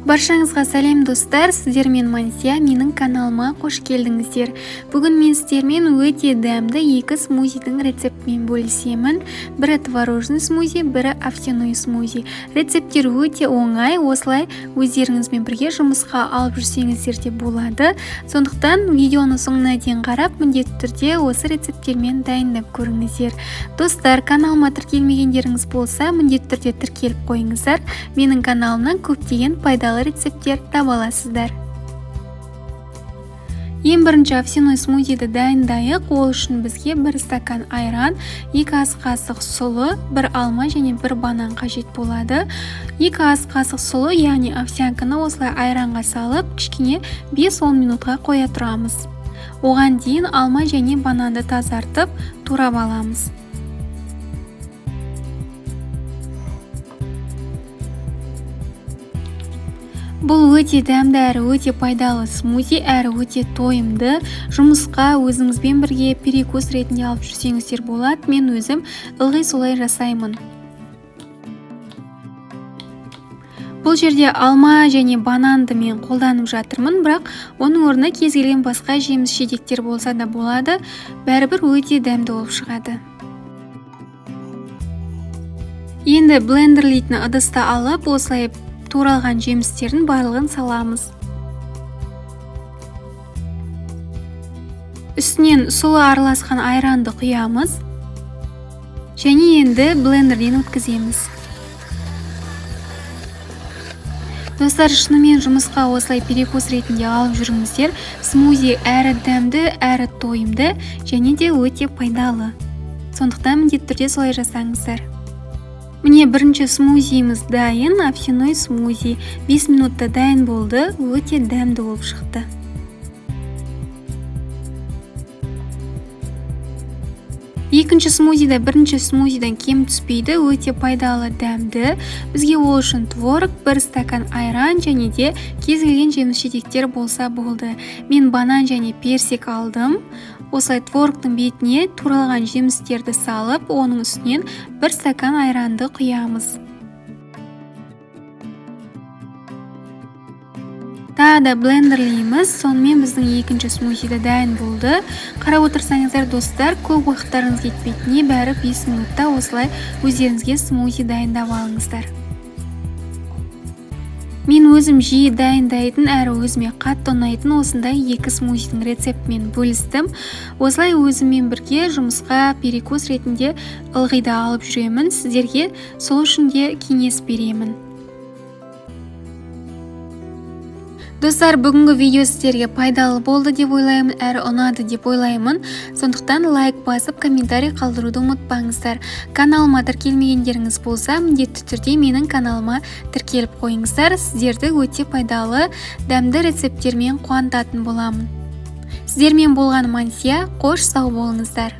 Баршаңызға сәлем достар, сіздермен Мансия, менің каналыма қош келдіңіздер. Бүгін мен сіздермен өте дәмді екі смузидің рецептімен бөлісемін. Бірі творожный смузи, бірі овсяной смузи. Рецепттер өте оңай, осылай өздеріңізбен бірге жұмысқа алып жүрсеңіздер де болады. Сондықтан видеоны соңына дейін қарап, міндетті түрде осы рецепттермен дайындап көріңіздер. Достар, каналыма тіркелмегендеріңіз болса, міндетті түрде тіркеліп қойыңыздар. Менің каналымнан көптеген пайдалы рецепттер таба аласыздар. Ең бірінші овсяной смузиді дайындайық. Ол үшін бізге 1 стакан айран, 2 ас қасық сұлы, 1 алма және 1 банан қажет болады. 2 ас қасық сұлы, яғни овсянканы осылай айранға салып, кішкене 5-10 минутқа қоя тұрамыз. Оған дейін алма және бананды тазартып, турап аламыз. Бұл өте дәмді әрі өте пайдалы смузи, әрі өте тойымды. Жұмысқа өзіңізбен бірге перекус ретінде алып жүрсеңіздер болады. Мен өзім ылғи солай жасаймын. Бұл жерде алма және бананды мен қолданып жатырмын, бірақ оның орнына кез келген басқа жеміс жидектер болса да болады. Бәрібір өте дәмді болып шығады. Енді блендерлейтін ыдысты алып, осылай туралған жемістердің барлығын саламыз. Үстінен сұлы араласқан айранды құямыз. Және енді блендерден өткіземіз. Достар, шынымен жұмысқа осылай перекус ретінде алып жүріңіздер. Смузи әрі дәмді, әрі тойымды, және де өте пайдалы. Сондықтан міндетті түрде солай жасаңыздар. Міне бірінші смузиіміз дайын, овсяной смузи. 5 минутта дайын болды, өте дәмді болып шықты. Екінші смузида бірінші смузидан кем түспейді, өте пайдалы дәмді. Бізге ол үшін творог, 1 стакан айран және де кез келген жеміс жидектер болса болды. Мен банан және персик алдым. Осылай творогтың бетіне туралған жемістерді салып, оның үстінен 1 стакан айранды құямыз. Тағы да блендерлейміз. Сонымен біздің екінші смузиді дайын болды. Қарап отырсаңыздар достар, көп уақыттарыңыз кетпейді. Небәрі 5 минутта осылай өздеріңізге смузи дайындап алыңыздар. Мен өзім жиі дайындайтын, әрі өзіме қатты ұнайтын осындай екі смузидің рецептімен бөлістім. Осылай өзіммен бірге жұмысқа перекус ретінде ылғи да алып жүремін. Сіздерге сол үшін де кеңес беремін. Достар, бүгінгі видео сіздерге пайдалы болды деп ойлаймын, әрі ұнады деп ойлаймын. Сондықтан лайк басып, комментарий қалдыруды ұмытпаңыздар. Каналыма тіркелмегендеріңіз болса, міндетті түрде менің каналыма тіркеліп қойыңыздар. Сіздерді өте пайдалы, дәмді рецепттермен қуантатын боламын. Сіздермен болған Мансия, қош сау болыңыздар.